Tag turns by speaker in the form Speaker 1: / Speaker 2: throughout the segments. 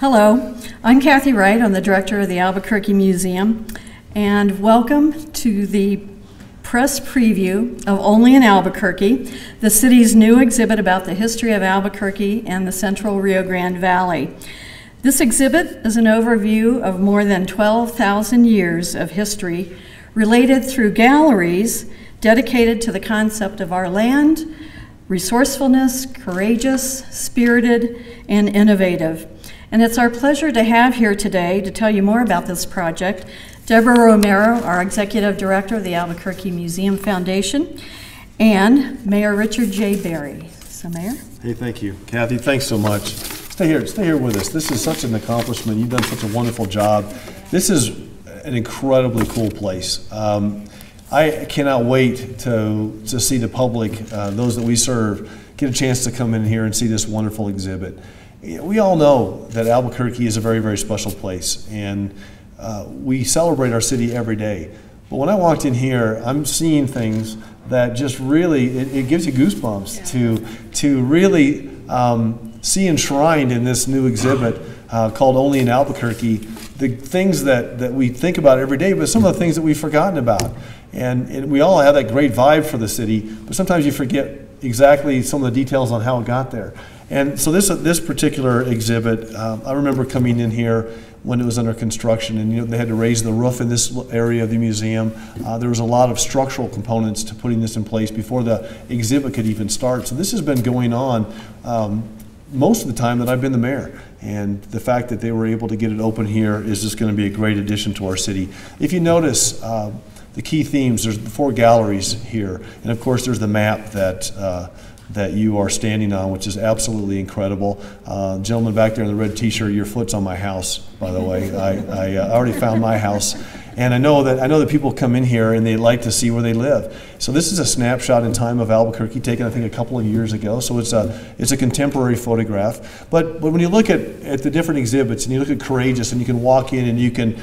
Speaker 1: Hello, I'm Kathy Wright. I'm the director of the Albuquerque Museum, and welcome to the press preview of Only in Albuquerque, the city's new exhibit about the history of Albuquerque and the central Rio Grande Valley. This exhibit is an overview of more than 12,000 years of history related through galleries dedicated to the concept of our land, resourcefulness, courageous, spirited, and innovative. And it's our pleasure to have here today to tell you more about this project Deborah Romero, our Executive Director of the Albuquerque Museum Foundation, and Mayor Richard J. Berry. So, Mayor?
Speaker 2: Hey, thank you. Kathy, thanks so much. Stay here with us. This is such an accomplishment. You've done such a wonderful job. This is an incredibly cool place. I cannot wait to see the public, those that we serve, get a chance to come in here and see this wonderful exhibit. We all know that Albuquerque is a very, very special place, and we celebrate our city every day. But when I walked in here, I'm seeing things that just really, it gives you goosebumps to really see enshrined in this new exhibit called Only in Albuquerque, the things that we think about every day, but some of the things that we've forgotten about. And we all have that great vibe for the city, but sometimes you forget exactly some of the details on how it got there. And so this particular exhibit, I remember coming in here when it was under construction, and they had to raise the roof in this area of the museum. There was a lot of structural components to putting this in place before the exhibit could even start. So this has been going on most of the time that I've been the mayor. And the fact that they were able to get it open here is just going to be a great addition to our city. If you notice, the key themes, there's 4 galleries here, and of course there's the map that you are standing on, which is absolutely incredible. Gentleman back there in the red t-shirt, your foot's on my house, by the way. I already found my house, and I know that people come in here and they like to see where they live. So this is a snapshot in time of Albuquerque, taken I think a couple of years ago. So it's a contemporary photograph. But when you look at the different exhibits and you look at Courageous, and you can walk in and you can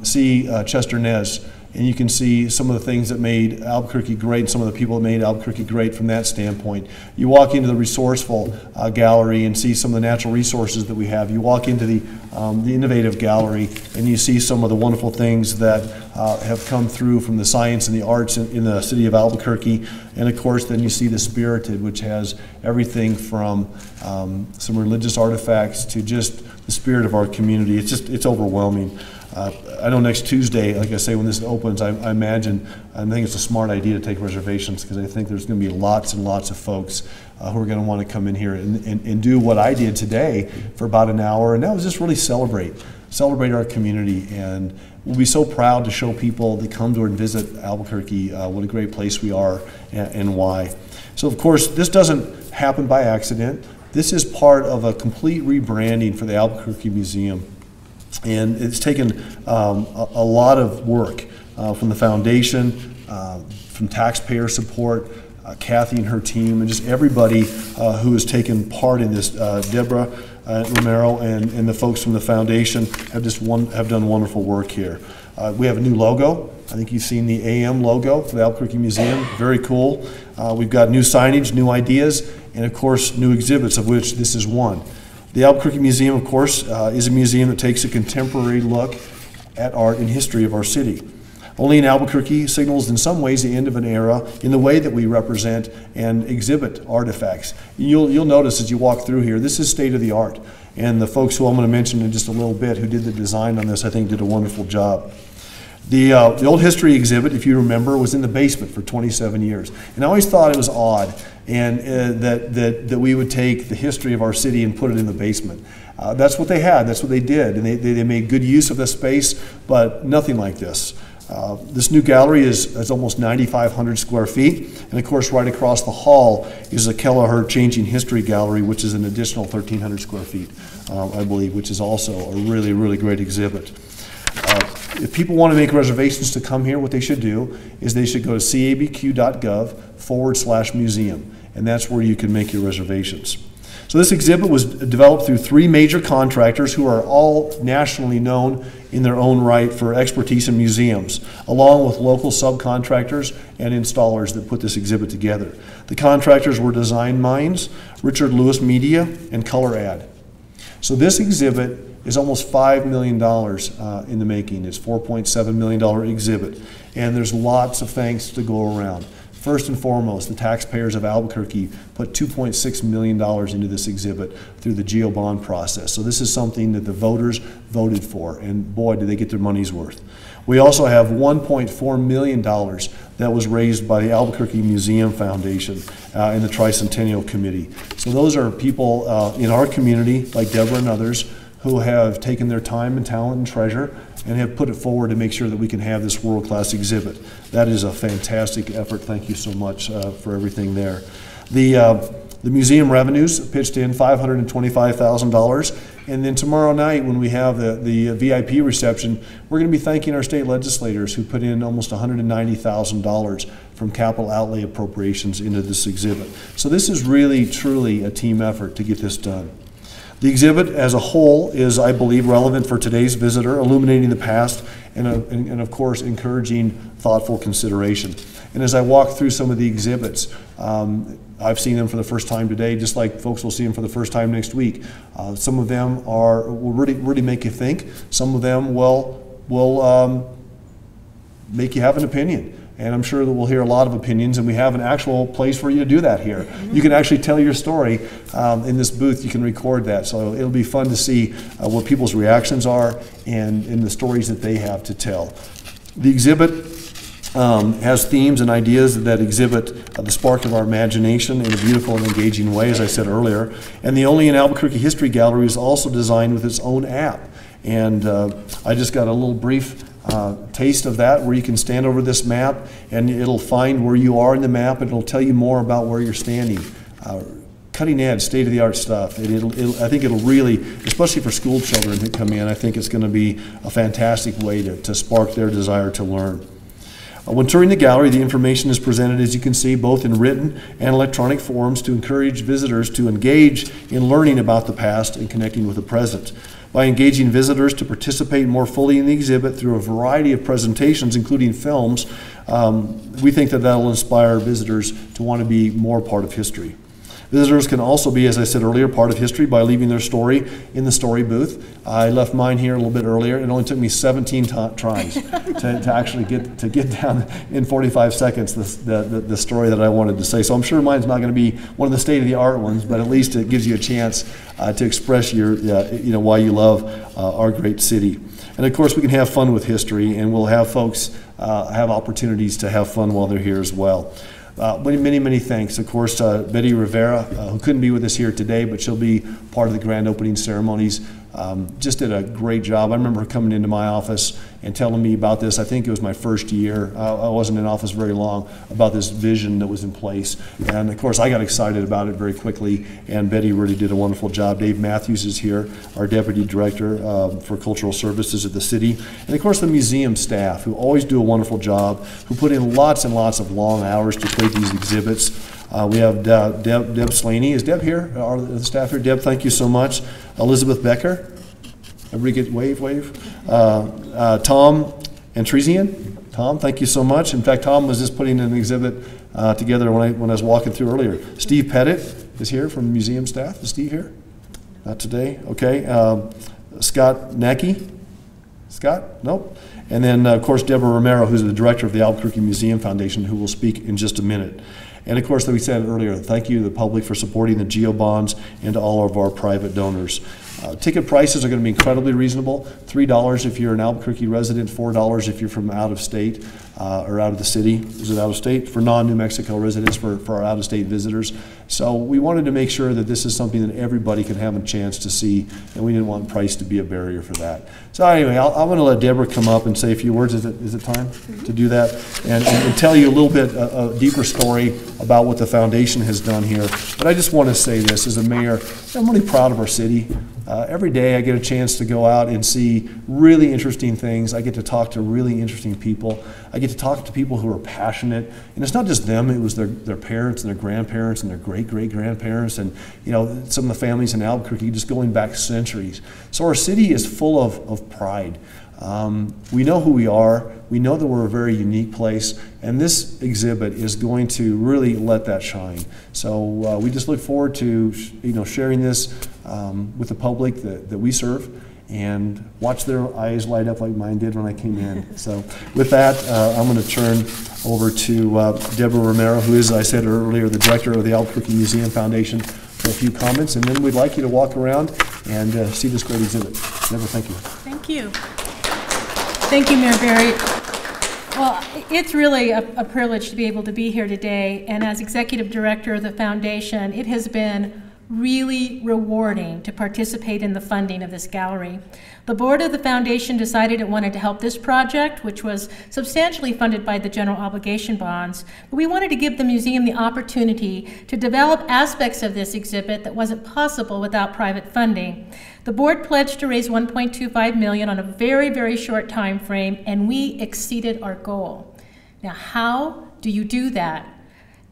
Speaker 2: see Chester Nez, and you can see some of the things that made Albuquerque great, and some of the people that made Albuquerque great from that standpoint. You walk into the Resourceful gallery and see some of the natural resources that we have. You walk into the Innovative gallery and you see some of the wonderful things that have come through from the science and the arts in the city of Albuquerque. And of course, then you see the Spirited, which has everything from some religious artifacts to just the spirit of our community. It's overwhelming. I know next Tuesday, like I say, when this opens, I think it's a smart idea to take reservations, because I think there's going to be lots and lots of folks who are going to want to come in here and do what I did today for about an hour, and that was just really celebrate our community. And we'll be so proud to show people that come to and visit Albuquerque what a great place we are and why. So of course, this doesn't happen by accident. This is part of a complete rebranding for the Albuquerque Museum. And it's taken a lot of work from the foundation, from taxpayer support, Kathy and her team, and just everybody who has taken part in this. Deborah Romero and the folks from the foundation have done wonderful work here. We have a new logo. I think you've seen the AM logo for the Albuquerque Museum. Very cool. We've got new signage, new ideas, and of course new exhibits, of which this is one. The Albuquerque Museum, of course, is a museum that takes a contemporary look at art and history of our city. Only in Albuquerque signals in some ways the end of an era in the way that we represent and exhibit artifacts. You'll notice as you walk through here, this is state of the art. And the folks who I'm going to mention in just a little bit who did the design on this, I think, did a wonderful job. The old history exhibit, if you remember, was in the basement for 27 years. And I always thought it was odd and that we would take the history of our city and put it in the basement. That's what they had, that's what they did, and they made good use of the space, but nothing like this. This new gallery is almost 9,500 square feet, and of course right across the hall is the Kelleher Changing History Gallery, which is an additional 1,300 square feet, I believe, which is also a really, really great exhibit. If people want to make reservations to come here, what they should do is they should go to cabq.gov/museum, and that's where you can make your reservations. So this exhibit was developed through 3 major contractors who are all nationally known in their own right for expertise in museums, along with local subcontractors and installers that put this exhibit together. The contractors were Design Minds, Richard Lewis Media, and Color Ad. So this exhibit is almost $5 million in the making. It's $4.7 million exhibit. And there's lots of thanks to go around. First and foremost, the taxpayers of Albuquerque put $2.6 million into this exhibit through the GO bond process. So this is something that the voters voted for, and boy, did they get their money's worth. We also have $1.4 million that was raised by the Albuquerque Museum Foundation and the Tricentennial Committee. So those are people in our community, like Deborah and others, who have taken their time and talent and treasure and have put it forward to make sure that we can have this world-class exhibit. That is a fantastic effort. Thank you so much for everything there. The museum revenues pitched in $525,000, and then tomorrow night when we have the VIP reception, we're going to be thanking our state legislators who put in almost $190,000 from capital outlay appropriations into this exhibit. So this is really, truly a team effort to get this done. The exhibit as a whole is, I believe, relevant for today's visitor, illuminating the past and of course, encouraging thoughtful consideration. And as I walk through some of the exhibits, I've seen them for the first time today, just like folks will see them for the first time next week. Some of them will really make you think. Some of them will make you have an opinion. And I'm sure that we'll hear a lot of opinions, and we have an actual place for you to do that here. You can actually tell your story in this booth. You can record that. So it'll be fun to see what people's reactions are and the stories that they have to tell. The exhibit has themes and ideas that exhibit the spark of our imagination in a beautiful and engaging way, as I said earlier. And the Only in Albuquerque History Gallery is also designed with its own app. And I just got a little brief taste of that, where you can stand over this map and it'll find where you are in the map and it'll tell you more about where you're standing. Cutting edge, state-of-the-art stuff. I think it'll really, especially for school children who come in, I think it's going to be a fantastic way to spark their desire to learn. When touring the gallery, the information is presented, as you can see, both in written and electronic forms to encourage visitors to engage in learning about the past and connecting with the present. By engaging visitors to participate more fully in the exhibit through a variety of presentations, including films, we think that will inspire visitors to want to be more part of history. Visitors can also be, as I said earlier, part of history by leaving their story in the story booth. I left mine here a little bit earlier. It only took me 17 tries to actually get down in 45 seconds the story that I wanted to say. So I'm sure mine's not going to be one of the state-of-the-art ones, but at least it gives you a chance to express your, why you love our great city. And of course, we can have fun with history, and we'll have folks have opportunities to have fun while they're here as well. Many thanks. Of course, Betty Rivera, who couldn't be with us here today, but she'll be part of the grand opening ceremonies. Just did a great job. I remember her coming into my office and telling me about this. I think it was my first year. I wasn't in office very long, about this vision that was in place. And of course, I got excited about it very quickly, and Betty really did a wonderful job. Dave Matthews is here, our Deputy Director for Cultural Services at the city. And of course, the museum staff, who always do a wonderful job, who put in lots and lots of long hours to create these exhibits. We have Deb Slaney. Is Deb here? Are the staff here? Deb, thank you so much. Elizabeth Becker. Everybody get wave. Tom Antresian. Tom, thank you so much. In fact, Tom was just putting an exhibit together when I was walking through earlier. Steve Pettit is here from the museum staff. Is Steve here? Not today. Okay. Scott Nacky. Scott? Nope. And then, of course, Deborah Romero, who's the director of the Albuquerque Museum Foundation, who will speak in just a minute. And of course, like we said earlier, thank you to the public for supporting the GO bonds and to all of our private donors. Ticket prices are going to be incredibly reasonable. $3 if you're an Albuquerque resident, $4 if you're from out of state or out of the city. Is it out of state? For non-New Mexico residents, for our out-of-state visitors. So we wanted to make sure that this is something that everybody can have a chance to see, and we didn't want price to be a barrier for that. So anyway, I'm going to let Deborah come up and say a few words. Is it time to do that? And tell you a little bit, a deeper story about what the foundation has done here. But I just want to say this, as a mayor, I'm really proud of our city. Every day I get a chance to go out and see really interesting things. I get to talk to really interesting people. I get to talk to people who are passionate. And it's not just them, it was their parents and their grandparents and their great-great-grandparents and some of the families in Albuquerque just going back centuries. So our city is full of pride. We know who we are. We know that we're a very unique place, and this exhibit is going to really let that shine. So we just look forward to sharing this with the public that we serve, and watch their eyes light up like mine did when I came in. So with that, I'm going to turn over to Deborah Romero, who is, as I said earlier, the director of the Albuquerque Museum Foundation, for a few comments, and then we'd like you to walk around and see this great exhibit. Deborah, thank you.
Speaker 3: Thank you. Thank you, Mayor Barry. Well, it's really a privilege to be able to be here today, and as executive director of the foundation, it has been really rewarding to participate in the funding of this gallery. The board of the foundation decided it wanted to help this project, which was substantially funded by the general obligation bonds, but we wanted to give the museum the opportunity to develop aspects of this exhibit that wasn't possible without private funding. The board pledged to raise $1.25 million on a very, very short time frame, and we exceeded our goal. Now, how do you do that?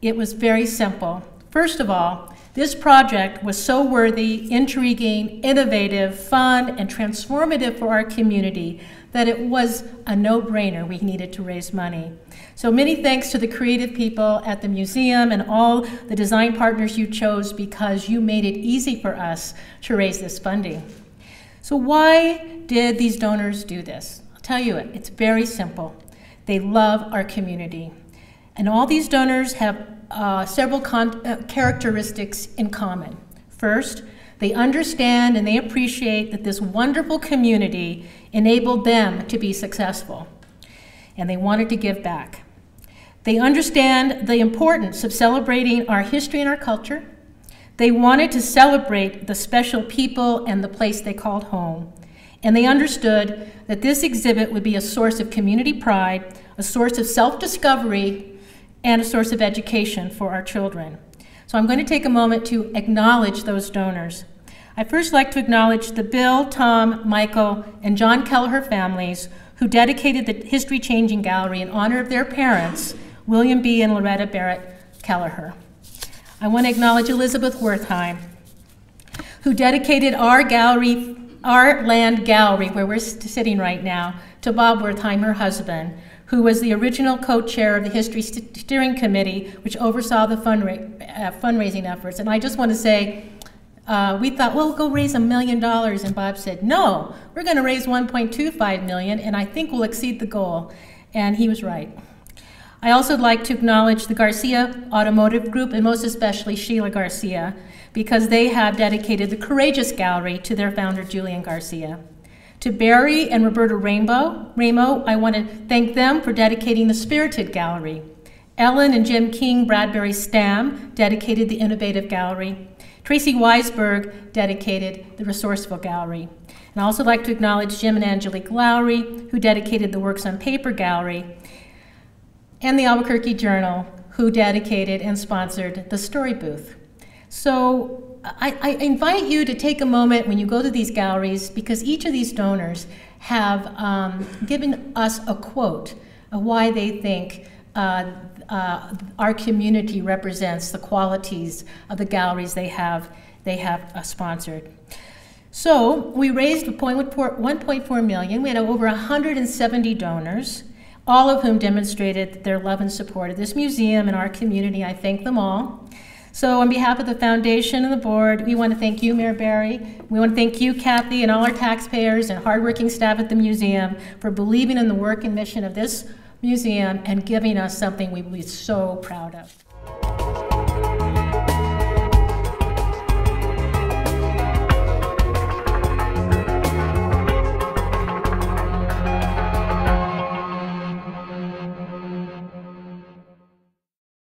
Speaker 3: It was very simple. First of all, this project was so worthy, intriguing, innovative, fun, and transformative for our community that it was a no-brainer we needed to raise money. So many thanks to the creative people at the museum and all the design partners you chose, because you made it easy for us to raise this funding. So why did these donors do this? I'll tell you it. It's very simple. They love our community. And all these donors have several characteristics in common. First, they understand and they appreciate that this wonderful community enabled them to be successful, and they wanted to give back. They understand the importance of celebrating our history and our culture. They wanted to celebrate the special people and the place they called home. And they understood that this exhibit would be a source of community pride, a source of self-discovery, and a source of education for our children. So I'm going to take a moment to acknowledge those donors. I'd first like to acknowledge the Bill, Tom, Michael, and John Kelleher families who dedicated the history-changing gallery in honor of their parents, William B. and Loretta Barrett Kelleher. I want to acknowledge Elizabeth Wertheim, who dedicated our gallery, our land gallery, where we're sitting right now, to Bob Wertheim, her husband, who was the original co-chair of the History Steering Committee, which oversaw the fundraising efforts. And I just want to say, we thought, well, we'll go raise $1 million, and Bob said, no, we're going to raise $1.25 million, and I think we'll exceed the goal. And he was right. I also would like to acknowledge the Garcia Automotive Group, and most especially Sheila Garcia, because they have dedicated the Courageous Gallery to their founder, Julian Garcia. To Barry and Roberta Ramo, I want to thank them for dedicating the Spirited Gallery. Ellen and Jim King Bradbury Stam dedicated the Innovative Gallery. Tracy Weisberg dedicated the Resourceful Gallery. And I also like to acknowledge Jim and Angelique Lowry, who dedicated the Works on Paper Gallery, and the Albuquerque Journal, who dedicated and sponsored the Story Booth. So I invite you to take a moment when you go to these galleries, because each of these donors have given us a quote of why they think our community represents the qualities of the galleries they have sponsored. So we raised $1.4 million. We had over 170 donors, all of whom demonstrated their love and support of this museum and our community. I thank them all. So on behalf of the foundation and the board, we want to thank you, Mayor Barry. We want to thank you, Kathy, and all our taxpayers and hardworking staff at the museum for believing in the work and mission of this museum and giving us something we will be so proud of.